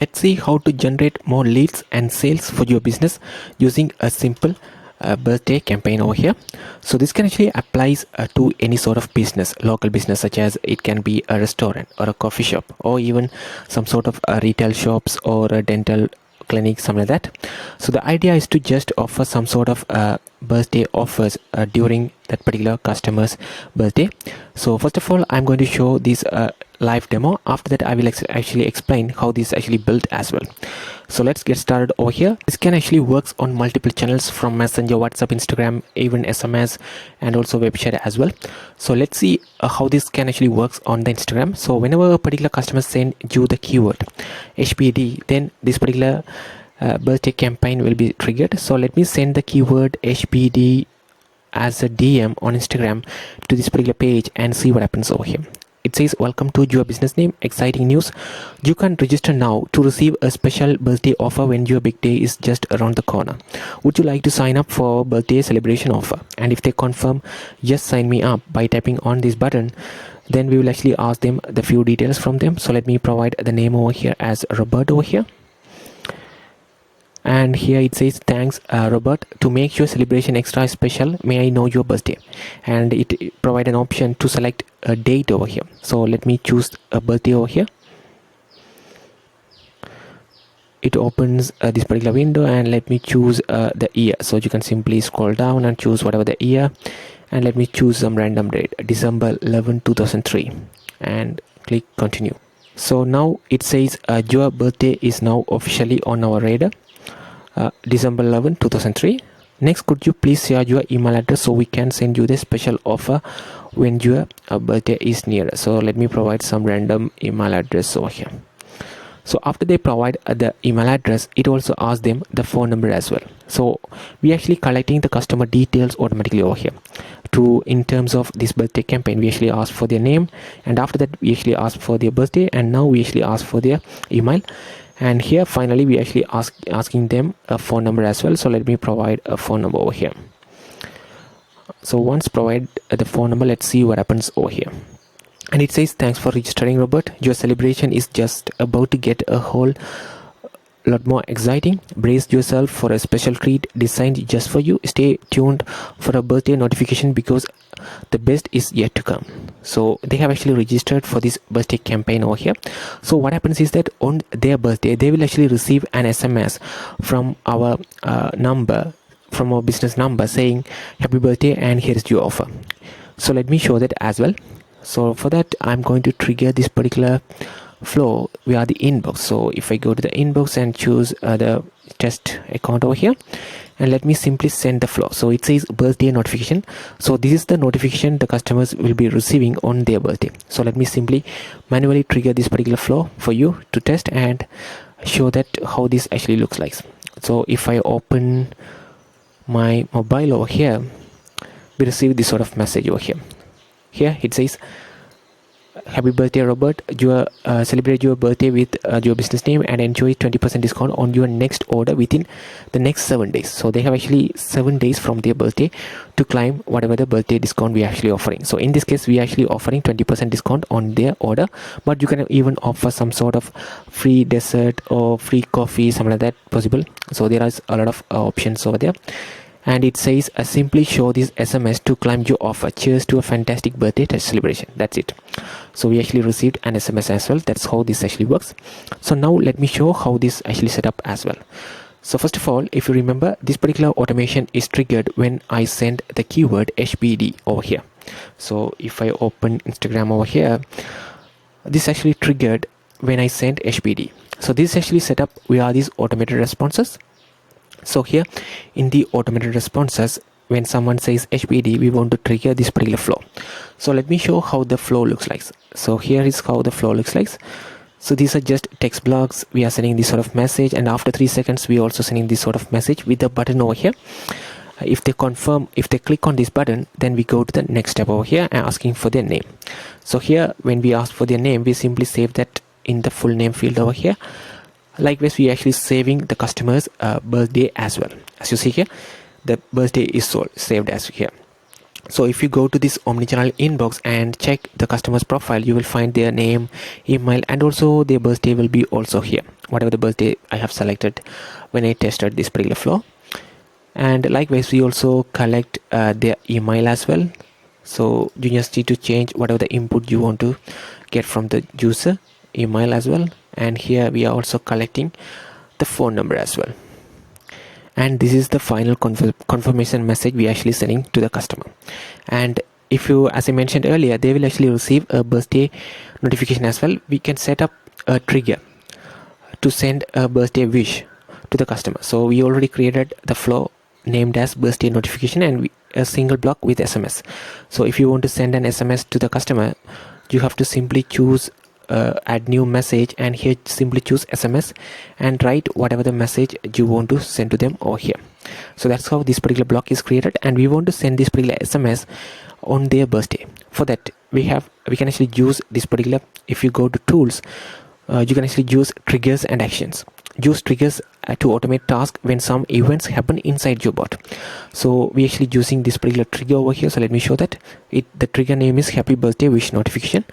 Let's see how to generate more leads and sales for your business using a simple birthday campaign over here. So this can actually applies to any sort of business, local business, such as it can be a restaurant or a coffee shop or even some sort of retail shops or a dental clinic, something like that. So the idea is to just offer some sort of birthday offers during that particular customer's birthday. So first of all, I'm going to show this live demo. After that, I will actually explain how this is actually built as well. So let's get started over here. This can actually works on multiple channels from Messenger, WhatsApp, Instagram, even SMS, and also web chat as well. So let's see how this can actually works on the Instagram. So whenever a particular customer send you the keyword HBD, then this particular birthday campaign will be triggered. So let me send the keyword HBD as a DM on Instagram to this particular page and see what happens over here. It says, welcome to your business name, exciting news. You can register now to receive a special birthday offer when your big day is just around the corner. Would you like to sign up for birthday celebration offer? And if they confirm, just sign me up by tapping on this button, then we will actually ask them the few details from them. So let me provide the name over here as Robert over here. And here it says, thanks Robert, to make your celebration extra special, may I know your birthday? And it provide an option to select a date over here. So let me choose a birthday over here. It opens this particular window, and let me choose the year. So you can simply scroll down and choose whatever the year, and let me choose some random date, December 11 2003, and click continue. So now it says your birthday is now officially on our radar. December 11 2003. Next, could you please share your email address so we can send you the special offer when your birthday is near? So let me provide some random email address over here. So after they provide the email address, it also asks them the phone number as well. So we actually collecting the customer details automatically over here. In terms of this birthday campaign, we actually ask for their name, and after that we actually ask for their birthday, and now we actually ask for their email. And here finally we actually asking them a phone number as well. So let me provide a phone number over here. So once provide the phone number, let's see what happens over here. And it says, thanks for registering, Robert. Your celebration is just about to get a whole lot more exciting. Brace yourself for a special treat designed just for you. Stay tuned for a birthday notification because the best is yet to come. So they have actually registered for this birthday campaign over here. So what happens is that on their birthday, they will actually receive an SMS from our number, from our business number, saying happy birthday and here is your offer. So let me show that as well. So for that, I'm going to trigger this particular flow via the inbox. So if I go to the inbox and choose the test account over here, and let me simply send the flow. So it says birthday notification. So this is the notification the customers will be receiving on their birthday. So let me simply manually trigger this particular flow for you to test and show that how this actually looks like. So if I open my mobile over here, we receive this sort of message over here. Here it says, happy birthday, Robert. You celebrate your birthday with your business name and enjoy 20% discount on your next order within the next 7 days. So they have actually 7 days from their birthday to claim whatever the birthday discount we are actually offering. So in this case, we are actually offering 20% discount on their order, but you can even offer some sort of free dessert or free coffee, something like that possible. So there is a lot of options over there. And it says simply show this SMS to claim your offer. Cheers to a fantastic birthday celebration. That's it. So we actually received an SMS as well. That's how this actually works. So now let me show how this actually set up as well. So first of all, if you remember, this particular automation is triggered when I send the keyword HBD over here. So if I open Instagram over here, this actually triggered when I sent HBD. So this is actually set up via these automated responses. So here in the automated responses, when someone says HBD, we want to trigger this particular flow. So let me show how the flow looks like. So here is how the flow looks like. So these are just text blocks. We are sending this sort of message, and after 3 seconds, we are also sending this sort of message with the button over here. If they confirm, if they click on this button, then we go to the next step over here and asking for their name. So here, when we ask for their name, we simply save that in the full name field over here. Likewise, we are actually saving the customer's birthday as well. As you see here, the birthday is saved as here. So if you go to this omnichannel inbox and check the customer's profile, you will find their name, email, and also their birthday will be also here, whatever the birthday I have selected when I tested this particular flow. And likewise, we also collect their email as well. So you just need to change whatever the input you want to get from the user email as well. And here we are also collecting the phone number as well. And this is the final confirmation message we are actually sending to the customer. And if you, as I mentioned earlier, they will actually receive a birthday notification as well. We can set up a trigger to send a birthday wish to the customer. So we already created the flow named as birthday notification, and a single block with SMS. So if you want to send an SMS to the customer, you have to simply choose add new message, and here simply choose SMS and write whatever the message you want to send to them over here. So that's how this particular block is created, and we want to send this particular SMS on their birthday. For that, we can actually use this particular, if you go to tools, you can actually use triggers and actions. Use triggers to automate tasks when some events happen inside your bot. So we're actually using this particular trigger over here. So let me show that. The trigger name is happy birthday wish notification.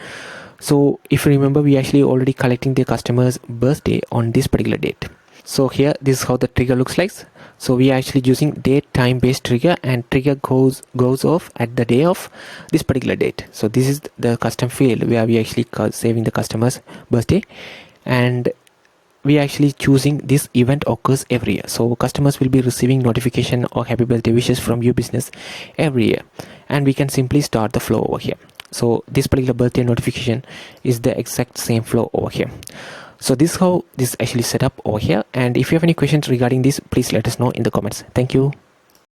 So if you remember, we actually already collecting the customer's birthday on this particular date. So here, this is how the trigger looks like. So we are actually using date time based trigger, and trigger goes off at the day of this particular date. So this is the custom field where we are actually saving the customer's birthday, and we are actually choosing this event occurs every year. So customers will be receiving notification or happy birthday wishes from your business every year, and we can simply start the flow over here. So this particular birthday notification is the exact same flow over here. So this is how this is actually set up over here. And if you have any questions regarding this, please let us know in the comments. Thank you.